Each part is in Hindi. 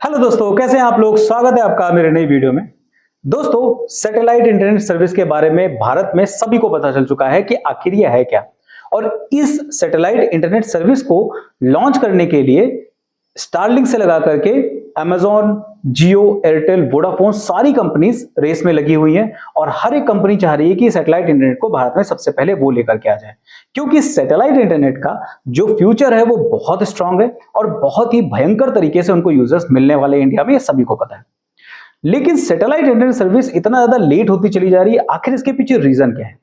हेलो दोस्तों, कैसे हैं आप लोग। स्वागत है आपका मेरे नई वीडियो में। दोस्तों, सैटेलाइट इंटरनेट सर्विस के बारे में भारत में सभी को पता चल चुका है कि आखिर ये है क्या। और इस सैटेलाइट इंटरनेट सर्विस को लॉन्च करने के लिए स्टारलिंक से लगा करके अमेजॉन, जियो, एयरटेल, वोडाफोन सारी कंपनीज रेस में लगी हुई हैं और हर एक कंपनी चाह रही है कि सैटेलाइट इंटरनेट को भारत में सबसे पहले वो लेकर के आ जाए, क्योंकि सैटेलाइट इंटरनेट का जो फ्यूचर है वो बहुत स्ट्रांग है और बहुत ही भयंकर तरीके से उनको यूजर्स मिलने वाले इंडिया में, ये सभी को पता है। लेकिन सैटेलाइट इंटरनेट सर्विस इतना ज्यादा लेट होती चली जा रही है, आखिर इसके पीछे रीजन क्या है?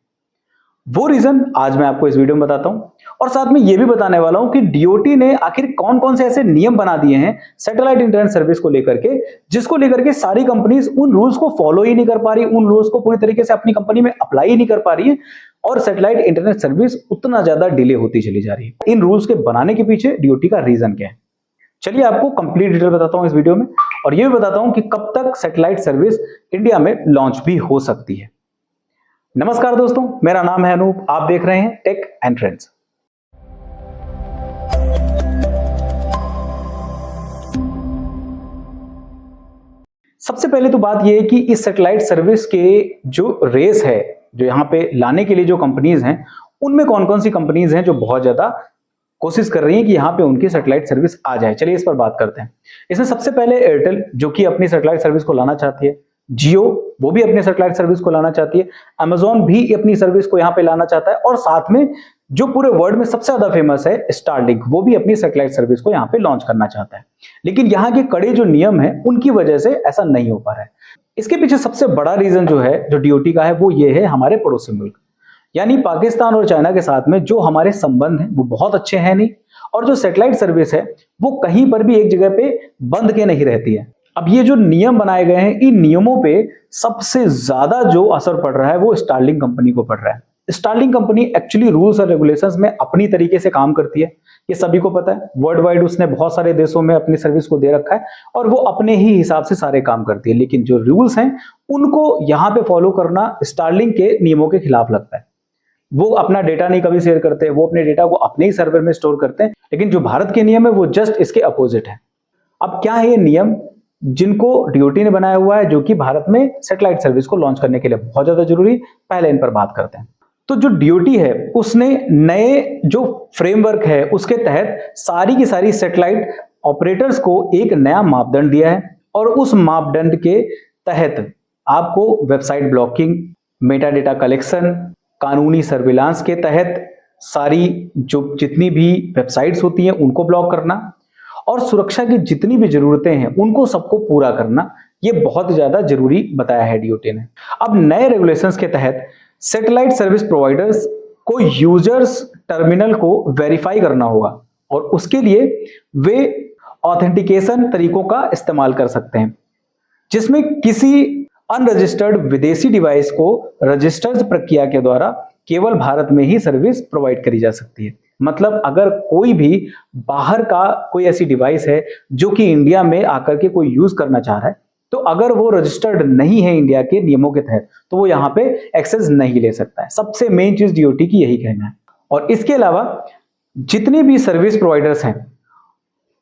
वो रीजन आज मैं आपको इस वीडियो में बताता हूं और साथ में ये भी बताने वाला हूं कि डीओटी ने आखिर कौन कौन से ऐसे नियम बना दिए हैं सैटेलाइट इंटरनेट सर्विस को लेकर के, जिसको लेकर के सारी कंपनीज उन रूल्स को फॉलो ही नहीं कर पा रही, उन रूल्स को पूरी तरीके से अपनी कंपनी में अप्लाई ही नहीं कर पा रही है और सैटेलाइट इंटरनेट सर्विस उतना ज्यादा डिले होती चली जा रही है। इन रूल्स के बनाने के पीछे डीओटी का रीजन क्या है, चलिए आपको कंप्लीट डिटेल बताता हूं इस वीडियो में और ये भी बताता हूं कि कब तक सैटेलाइट सर्विस इंडिया में लॉन्च भी हो सकती है। नमस्कार दोस्तों, मेरा नाम है अनूप, आप देख रहे हैं टेक एंड ट्रेंड्स। सबसे पहले तो बात यह है कि इस सैटेलाइट सर्विस के जो रेस है, जो यहां पे लाने के लिए जो कंपनीज हैं, उनमें कौन कौन सी कंपनीज हैं जो बहुत ज्यादा कोशिश कर रही हैं कि यहां पे उनकी सैटेलाइट सर्विस आ जाए। चलिए इस पर बात करते हैं। इसमें सबसे पहले एयरटेल, जो कि अपनी सैटेलाइट सर्विस को लाना चाहती है। जियो, वो भी अपनी सैटेलाइट सर्विस को लाना चाहती है। अमेजॉन भी अपनी सर्विस को यहां पे लाना चाहता है और साथ में जो पूरे वर्ल्ड में सबसे ज्यादा फेमस है स्टारलिंक, वो भी अपनी सैटेलाइट सर्विस को यहां पे लॉन्च करना चाहता है। लेकिन यहां के कड़े जो नियम है उनकी वजह से ऐसा नहीं हो पा रहा है। इसके पीछे सबसे बड़ा रीजन जो है, जो डीओटी का है, वो ये है हमारे पड़ोसी मुल्क यानी पाकिस्तान और चाइना के साथ में जो हमारे संबंध हैं वो बहुत अच्छे हैं नहीं, और जो सैटेलाइट सर्विस है वो कहीं पर भी एक जगह पे बंद के नहीं रहती है। अब ये जो नियम बनाए गए हैं, इन नियमों पे सबसे ज्यादा जो असर पड़ रहा है वो स्टारलिंक कंपनी को पड़ रहा है। स्टारलिंक कंपनी एक्चुअली रूल्स और रेगुलेशंस में अपनी तरीके से काम करती है, ये सभी को पता है। वर्ल्ड वाइड उसने बहुत सारे देशों में अपनी सर्विस को दे रखा है और वो अपने ही हिसाब से सारे काम करती है। लेकिन जो रूल्स हैं उनको यहाँ पे फॉलो करना स्टारलिंक के नियमों के खिलाफ लगता है। वो अपना डेटा नहीं कभी शेयर करते, वो अपने डेटा को अपने ही सर्वर में स्टोर करते हैं। लेकिन जो भारत के नियम है वो जस्ट इसके अपोजिट है। अब क्या है ये नियम जिनको डीओटी ने बनाया हुआ है, जो कि भारत में सैटेलाइट सर्विस को लॉन्च करने के लिए बहुत ज्यादा जरूरी, पहले इन पर बात करते हैं। तो जो डीओटी है उसने नए जो फ्रेमवर्क है उसके तहत सारी की सारी सैटेलाइट ऑपरेटर्स को एक नया मापदंड दिया है और उस मापदंड के तहत आपको website blocking, Meta data collection, कानूनी सर्विलांस के तहत सारी जो जितनी भी वेबसाइट्स होती हैं उनको ब्लॉक करना और सुरक्षा की जितनी भी जरूरतें हैं उनको सबको पूरा करना, ये बहुत ज्यादा जरूरी बताया है डीओटी ने। अब नए रेगुलेशंस के तहत सैटेलाइट सर्विस प्रोवाइडर्स को यूजर्स टर्मिनल को वेरीफाई करना होगा और उसके लिए वे ऑथेंटिकेशन तरीकों का इस्तेमाल कर सकते हैं, जिसमें किसी अनरजिस्टर्ड विदेशी डिवाइस को रजिस्टर्ड प्रक्रिया के द्वारा केवल भारत में ही सर्विस प्रोवाइड करी जा सकती है। मतलब अगर कोई भी बाहर का कोई ऐसी डिवाइस है जो कि इंडिया में आकर के कोई यूज करना चाह रहा है, तो अगर वो रजिस्टर्ड नहीं है इंडिया के नियमों के तहत, तो वो यहाँ पे एक्सेस नहीं ले सकता है। सबसे मेन चीज डीओटी की यही कहना है। और इसके अलावा जितने भी सर्विस प्रोवाइडर्स हैं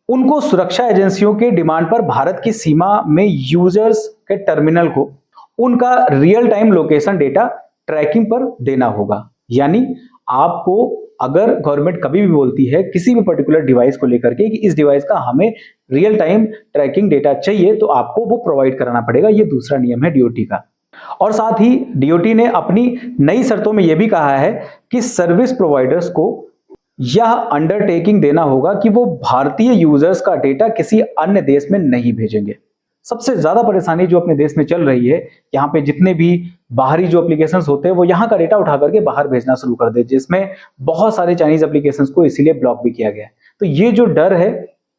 उनको सुरक्षा एजेंसियों के डिमांड पर भारत की सीमा में यूजर्स के टर्मिनल को उनका real time location data tracking पर देना होगा। यानी आपको अगर गवर्नमेंट कभी भी बोलती है किसी भी पर्टिकुलर डिवाइस को लेकर के कि इस डिवाइस का हमें रियल टाइम ट्रैकिंग डेटा चाहिए, तो आपको वो प्रोवाइड कराना पड़ेगा। ये दूसरा नियम है डीओटी का। और साथ ही डीओटी ने अपनी नई शर्तों में यह भी कहा है कि सर्विस प्रोवाइडर्स को यह अंडरटेकिंग देना होगा कि वो भारतीय यूजर्स का डेटा किसी अन्य देश में नहीं भेजेंगे। सबसे ज्यादा परेशानी जो अपने देश में चल रही है, यहाँ पे जितने भी बाहरी जो एप्लीकेशंस होते हैं वो यहाँ का डेटा उठा करके बाहर भेजना शुरू कर दे, जिसमें बहुत सारे चाइनीज एप्लीकेशंस को इसीलिए ब्लॉक भी किया गया है। तो ये जो डर है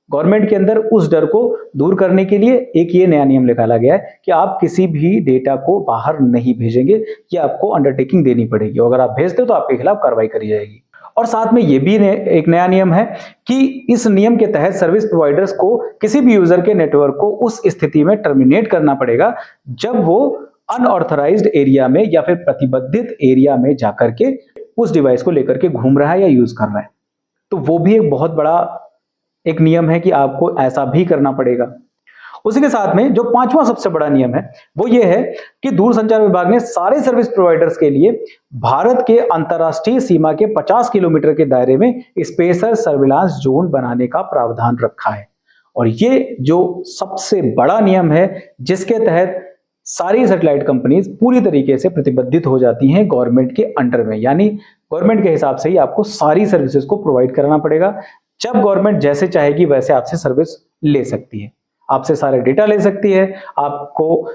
गवर्नमेंट के अंदर, उस डर को दूर करने के लिए एक ये नया नियम निकाला गया है कि आप किसी भी डेटा को बाहर नहीं भेजेंगे, ये आपको अंडरटेकिंग देनी पड़ेगी। अगर आप भेजते हो तो आपके खिलाफ कार्रवाई करी जाएगी। और साथ में ये भी एक नया नियम है कि इस नियम के तहत सर्विस प्रोवाइडर्स को किसी भी यूजर के नेटवर्क को उस स्थिति में टर्मिनेट करना पड़ेगा जब वो अनऑथराइज्ड एरिया में या फिर प्रतिबंधित एरिया में जाकर के उस डिवाइस को लेकर के घूम रहा है या यूज कर रहा है। तो वो भी एक बहुत बड़ा एक नियम है कि आपको ऐसा भी करना पड़ेगा। उसी के साथ में जो पांचवा सबसे बड़ा नियम है वो ये है कि दूरसंचार विभाग ने सारे सर्विस प्रोवाइडर्स के लिए भारत के अंतरराष्ट्रीय सीमा के 50 किलोमीटर के दायरे में स्पेशल सर्विलांस जोन बनाने का प्रावधान रखा है। और ये जो सबसे बड़ा नियम है जिसके तहत सारी सैटेलाइट कंपनीज पूरी तरीके से प्रतिबद्धित हो जाती हैं गवर्नमेंट के अंडर में, यानी गवर्नमेंट के हिसाब से ही आपको सारी सर्विसेज को प्रोवाइड कराना पड़ेगा। जब गवर्नमेंट जैसे चाहेगी वैसे आपसे सर्विस ले सकती है, आपसे सारे डेटा ले सकती है, आपको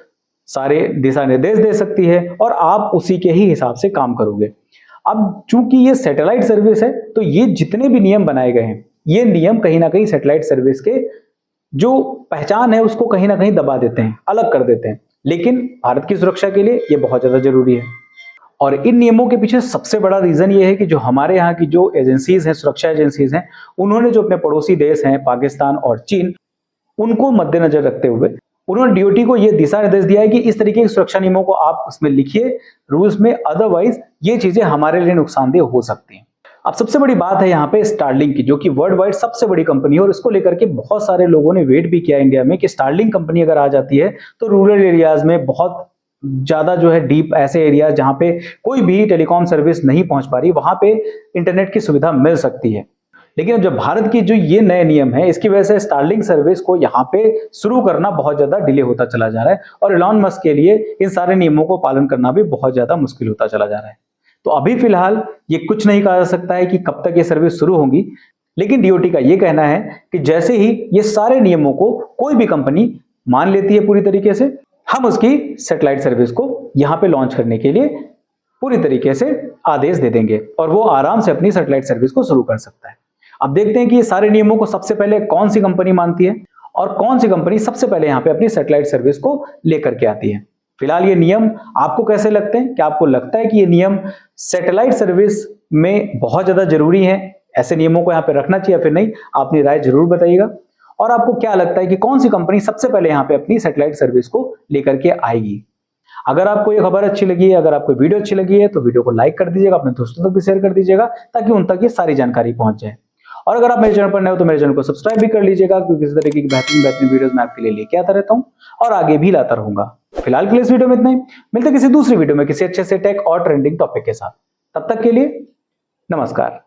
सारे दिशा निर्देश दे सकती है और आप उसी के ही हिसाब से काम करोगे। अब चूंकि ये सैटेलाइट सर्विस है तो ये जितने भी नियम बनाए गए हैं ये नियम कहीं ना कहीं सैटेलाइट सर्विस के जो पहचान है उसको कहीं ना कहीं दबा देते हैं, अलग कर देते हैं, लेकिन भारत की सुरक्षा के लिए ये बहुत ज्यादा जरूरी है। और इन नियमों के पीछे सबसे बड़ा रीजन ये है कि जो हमारे यहाँ की जो एजेंसीज हैं, सुरक्षा एजेंसीज हैं, उन्होंने जो अपने पड़ोसी देश हैं पाकिस्तान और चीन, उनको मद्देनजर रखते हुए उन्होंने डीओटी को यह दिशा निर्देश दिया है कि इस तरीके के सुरक्षा नियमों को आप उसमें लिखिए रूल्स में, अदरवाइज ये चीजें हमारे लिए नुकसानदेह हो सकती हैं। अब सबसे बड़ी बात है यहाँ पे स्टारलिंक की, जो कि वर्ल्ड वाइड सबसे बड़ी कंपनी है और इसको लेकर के बहुत सारे लोगों ने वेट भी किया इंडिया में कि स्टारलिंक कंपनी अगर आ जाती है तो रूरल एरियाज में बहुत ज्यादा जो है डीप ऐसे एरिया जहां पे कोई भी टेलीकॉम सर्विस नहीं पहुंच पा रही, वहां पे इंटरनेट की सुविधा मिल सकती है। लेकिन अब जब भारत की जो ये नए नियम है इसकी वजह से स्टारलिंक सर्विस को यहाँ पे शुरू करना बहुत ज्यादा डिले होता चला जा रहा है और एलॉन मस्क के लिए इन सारे नियमों को पालन करना भी बहुत ज्यादा मुश्किल होता चला जा रहा है। तो अभी फिलहाल ये कुछ नहीं कहा जा सकता है कि कब तक ये सर्विस शुरू होगी, लेकिन डीओटी का ये कहना है कि जैसे ही ये सारे नियमों को कोई भी कंपनी मान लेती है पूरी तरीके से, हम उसकी सैटेलाइट सर्विस को यहाँ पे लॉन्च करने के लिए पूरी तरीके से आदेश दे देंगे और वो आराम से अपनी सैटेलाइट सर्विस को शुरू कर सकता है। अब देखते हैं कि ये सारे नियमों को सबसे पहले कौन सी कंपनी मानती है और कौन सी कंपनी सबसे पहले यहाँ पे अपनी सैटेलाइट सर्विस को लेकर के आती है। फिलहाल ये नियम आपको कैसे लगते हैं? क्या आपको लगता है कि ये नियम सैटेलाइट सर्विस में बहुत ज्यादा जरूरी है, ऐसे नियमों को यहाँ पे रखना चाहिए या फिर नहीं? अपनी राय जरूर बताइएगा। और आपको क्या लगता है कि कौन सी कंपनी सबसे पहले यहाँ पे अपनी सैटेलाइट सर्विस को लेकर के आएगी? अगर आपको ये खबर अच्छी लगी है, अगर आपको वीडियो अच्छी लगी है तो वीडियो को लाइक कर दीजिएगा, अपने दोस्तों तक भी शेयर कर दीजिएगा ताकि उन तक ये सारी जानकारी पहुंच जाए। और अगर आप मेरे चैनल पर नए हो तो मेरे चैनल को सब्सक्राइब भी कर लीजिएगा, क्योंकि इस तरीके की बेहतरीन वीडियोस मैं आपके लिए लेके आता रहता हूं और आगे भी लाता रहूंगा। फिलहाल के लिए इस वीडियो में इतना ही, मिलते किसी दूसरी वीडियो में किसी अच्छे से टेक और ट्रेंडिंग टॉपिक के साथ। तब तक के लिए नमस्कार।